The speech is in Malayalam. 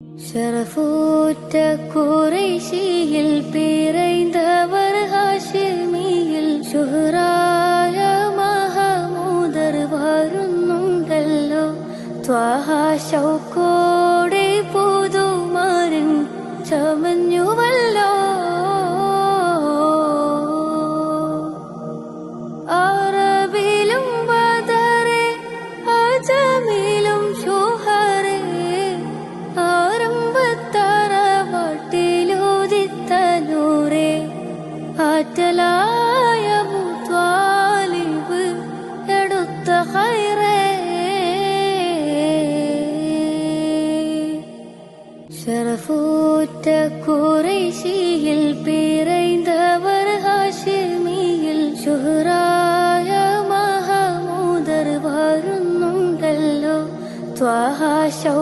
ഷറഫൂറ്റ ഖുറൈശിയിൽ പിറந்தവർ ഹാഷിമിയിൽ ശുഹ്റായ മഹമൂദർ വരുന്നുണ്ടല്ലോ. ത്വാഹ ശൗക്കോടെ പുതുമാരൻ ചമഞ്ഞുവല്ലോ. അറബിലും ബദറെ അജമിലും ശുഹറേ ആരംഭത്തറവാട്ടിലുദിത്തനൂറേ ആറ്റലായ മുത്വാലിബ് എടുത്ത ഖൈറേ. ഷറഫൂറ്റ ഖുറൈശിയിൽ പിറന്തവർ ഹാഷിമിയിൽ ശുഹ്റായ മഹമൂദർ വരുന്നുണ്ടല്ലോ. ത്വാഹ ശൗ